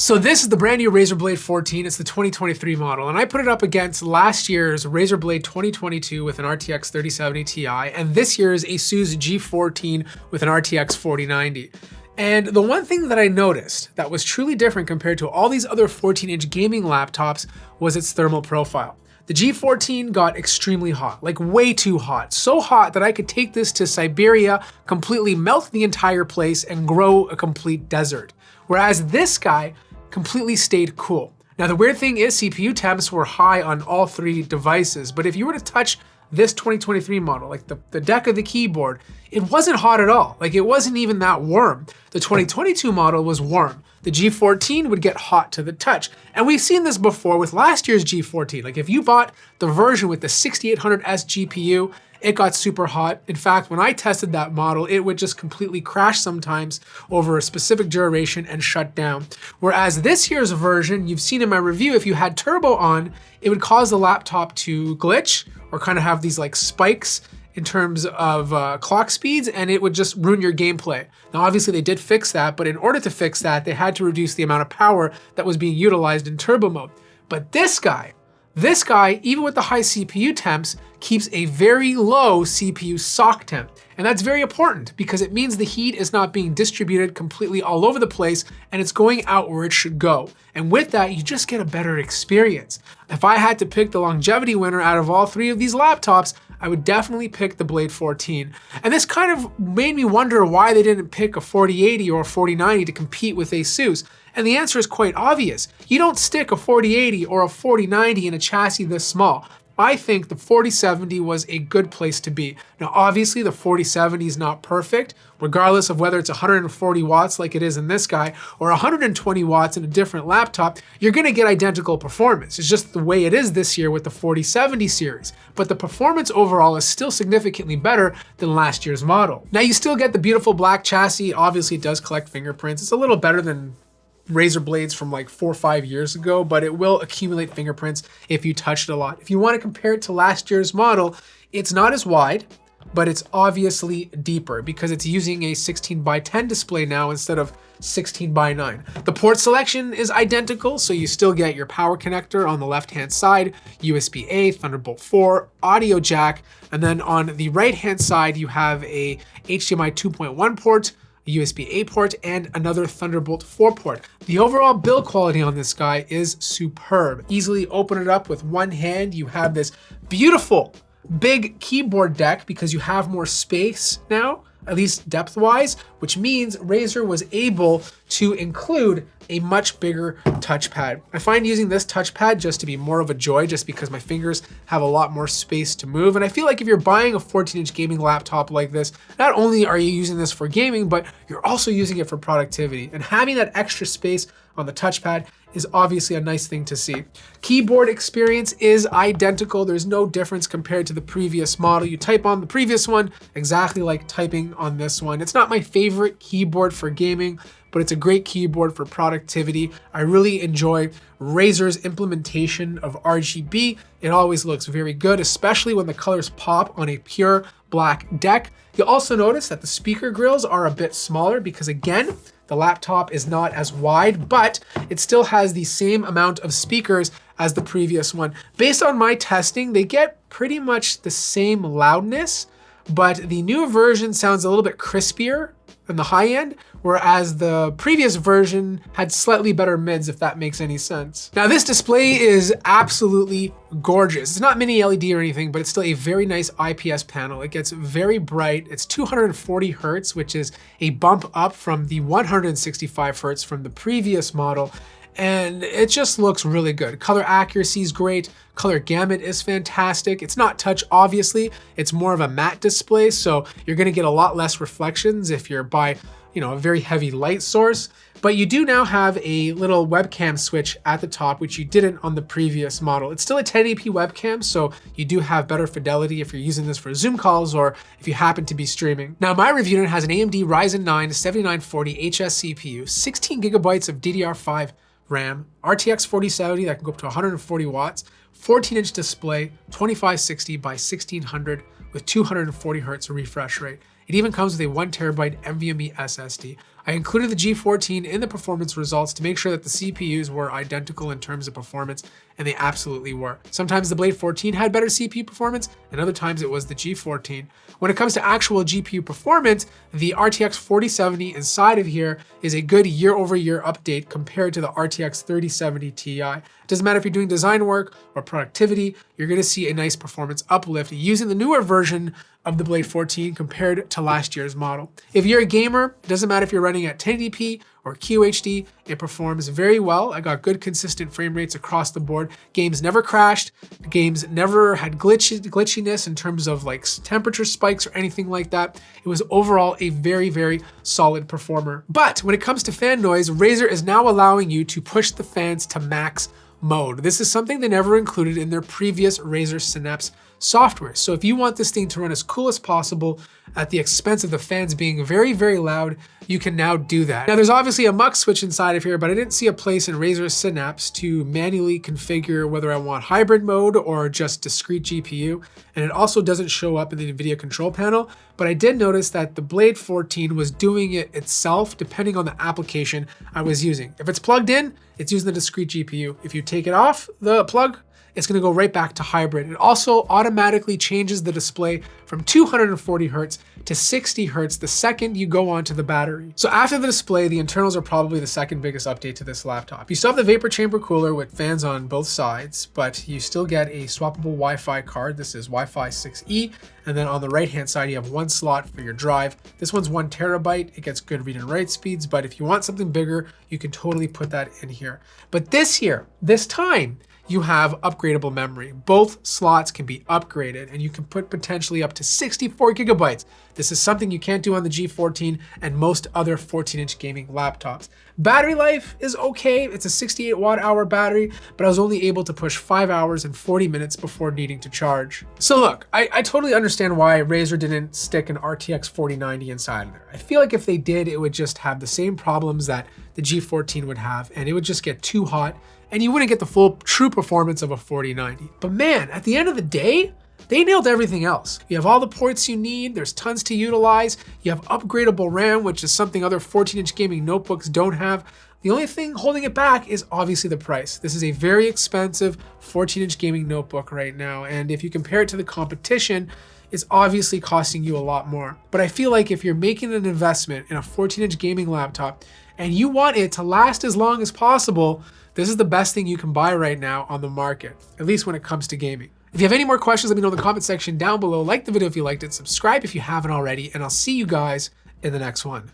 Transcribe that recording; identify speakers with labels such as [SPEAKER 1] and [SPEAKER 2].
[SPEAKER 1] So this is the brand new Razer Blade 14. It's the 2023 model, and I put it up against last year's Razer Blade 2022 with an RTX 3070 Ti, and this year's Asus G14 with an RTX 4090. And the one thing that I noticed that was truly different compared to all these other 14-inch gaming laptops was its thermal profile. The G14 got extremely hot, like way too hot. So hot that I could take this to Siberia, completely melt the entire place, and grow a complete desert. Whereas this guy completely stayed cool. Now the weird thing is CPU temps were high on all three devices, but if you were to touch this 2023 model, like the deck of the keyboard, it wasn't hot at all. Like it wasn't even that warm. The 2022 model was warm. The G14 would get hot to the touch. And we've seen this before with last year's G14. Like if you bought the version with the 6800S GPU, it got super hot. In fact, when I tested that model, it would just completely crash sometimes over a specific duration and shut down. Whereas this year's version, you've seen in my review, if you had turbo on, it would cause the laptop to glitch or kind of have these like spikes in terms of clock speeds, and it would just ruin your gameplay. Now, obviously they did fix that, but in order to fix that, they had to reduce the amount of power that was being utilized in turbo mode. But this guy, even with the high CPU temps, keeps a very low CPU sock temp. And that's very important because it means the heat is not being distributed completely all over the place and it's going out where it should go. And with that, you just get a better experience. If I had to pick the longevity winner out of all three of these laptops, I would definitely pick the Blade 14. And this kind of made me wonder why they didn't pick a 4080 or a 4090 to compete with Asus. And the answer is quite obvious. You don't stick a 4080 or a 4090 in a chassis this small. I think the 4070 was a good place to be. Now, obviously the 4070 is not perfect, regardless of whether it's 140 watts like it is in this guy, or 120 watts in a different laptop, you're gonna get identical performance. It's just the way it is this year with the 4070 series. But the performance overall is still significantly better than last year's model. Now, you still get the beautiful black chassis. Obviously it does collect fingerprints. It's a little better than Razer Blades from like 4 or 5 years ago, but it will accumulate fingerprints if you touch it a lot. If you want to compare it to last year's model, it's not as wide, but it's obviously deeper because it's using a 16:10 display now instead of 16:9. The port selection is identical, so you still get your power connector on the left-hand side, USB-A, Thunderbolt 4, audio jack, and then on the right-hand side, you have a HDMI 2.1 port, a USB-A port, and another Thunderbolt 4 port. The overall build quality on this guy is superb. Easily open it up with one hand. You have this beautiful big keyboard deck because you have more space now, at least depth-wise, which means Razer was able to include a much bigger touchpad. I find using this touchpad just to be more of a joy just because my fingers have a lot more space to move. And I feel like if you're buying a 14-inch gaming laptop like this, not only are you using this for gaming, but you're also using it for productivity. And having that extra space on the touchpad is obviously a nice thing to see. Keyboard experience is identical. There's no difference compared to the previous model. You type on the previous one exactly like typing on this one. It's not my favorite keyboard for gaming, but it's a great keyboard for productivity. I really enjoy Razer's implementation of RGB. It always looks very good, especially when the colors pop on a pure black deck. You'll also notice that the speaker grills are a bit smaller because, again, the laptop is not as wide, but it still has the same amount of speakers as the previous one. Based on my testing, they get pretty much the same loudness, but the new version sounds a little bit crispier than the high end, whereas the previous version had slightly better mids, if that makes any sense. Now, this display is absolutely gorgeous. It's not mini LED or anything, but it's still a very nice IPS panel. It gets very bright. It's 240 Hertz, which is a bump up from the 165 Hertz from the previous model. And it just looks really good. Color accuracy is great. Color gamut is fantastic. It's not touch, obviously. It's more of a matte display, so you're gonna get a lot less reflections if you're by, a very heavy light source. But you do now have a little webcam switch at the top, which you didn't on the previous model. It's still a 1080p webcam, so you do have better fidelity if you're using this for Zoom calls or if you happen to be streaming. Now, my review unit has an AMD Ryzen 9 7940 HS CPU, 16 gigabytes of DDR5 RAM, RTX 4070 that can go up to 140 watts, 14-inch display, 2560 by 1600 with 240 Hertz refresh rate. It even comes with a 1 terabyte NVMe SSD. I included the G14 in the performance results to make sure that the CPUs were identical in terms of performance, and they absolutely were. Sometimes the Blade 14 had better CPU performance, and other times it was the G14. When it comes to actual GPU performance, the RTX 4070 inside of here is a good year-over-year update compared to the RTX 3070 Ti. It doesn't matter if you're doing design work or productivity, you're gonna see a nice performance uplift using the newer version of the Blade 14 compared to last year's model. If you're a gamer, it doesn't matter if you're running at 1080p or QHD, it performs very well. I got good consistent frame rates across the board. Games never crashed. Games never had glitchiness in terms of like temperature spikes or anything like that. It was overall a very, very solid performer. But when it comes to fan noise, Razer is now allowing you to push the fans to max mode. This is something they never included in their previous Razer Synapse software. So if you want this thing to run as cool as possible at the expense of the fans being very, very loud, you can now do that. Now there's obviously a mux switch inside of here, but I didn't see a place in Razer Synapse to manually configure whether I want hybrid mode or just discrete GPU. And it also doesn't show up in the NVIDIA control panel, but I did notice that the Blade 14 was doing it itself depending on the application I was using. If it's plugged in, it's using the discrete GPU. If you take it off the plug, it's gonna go right back to hybrid. It also automatically changes the display from 240 Hertz to 60 Hertz the second you go onto the battery. So after the display, the internals are probably the second biggest update to this laptop. You still have the vapor chamber cooler with fans on both sides, but you still get a swappable Wi-Fi card. This is Wi-Fi 6E. And then on the right-hand side, you have one slot for your drive. This one's 1 terabyte. It gets good read and write speeds, but if you want something bigger, you can totally put that in here. But this time, you have upgradable memory. Both slots can be upgraded and you can put potentially up to 64 gigabytes. This is something you can't do on the G14 and most other 14-inch gaming laptops. Battery life is okay. It's a 68 watt-hour battery, but I was only able to push 5 hours and 40 minutes before needing to charge. So look, I totally understand why Razer didn't stick an RTX 4090 inside of there. I feel like if they did, it would just have the same problems that the G14 would have, and it would just get too hot, and you wouldn't get the full true performance of a 4090. But man, at the end of the day, they nailed everything else. You have all the ports you need, there's tons to utilize, you have upgradable RAM, which is something other 14-inch gaming notebooks don't have. The only thing holding it back is obviously the price. This is a very expensive 14-inch gaming notebook right now, and if you compare it to the competition, it's obviously costing you a lot more. But I feel like if you're making an investment in a 14-inch gaming laptop and you want it to last as long as possible, this is the best thing you can buy right now on the market, at least when it comes to gaming. If you have any more questions, let me know in the comment section down below. Like the video if you liked it, subscribe if you haven't already, and I'll see you guys in the next one.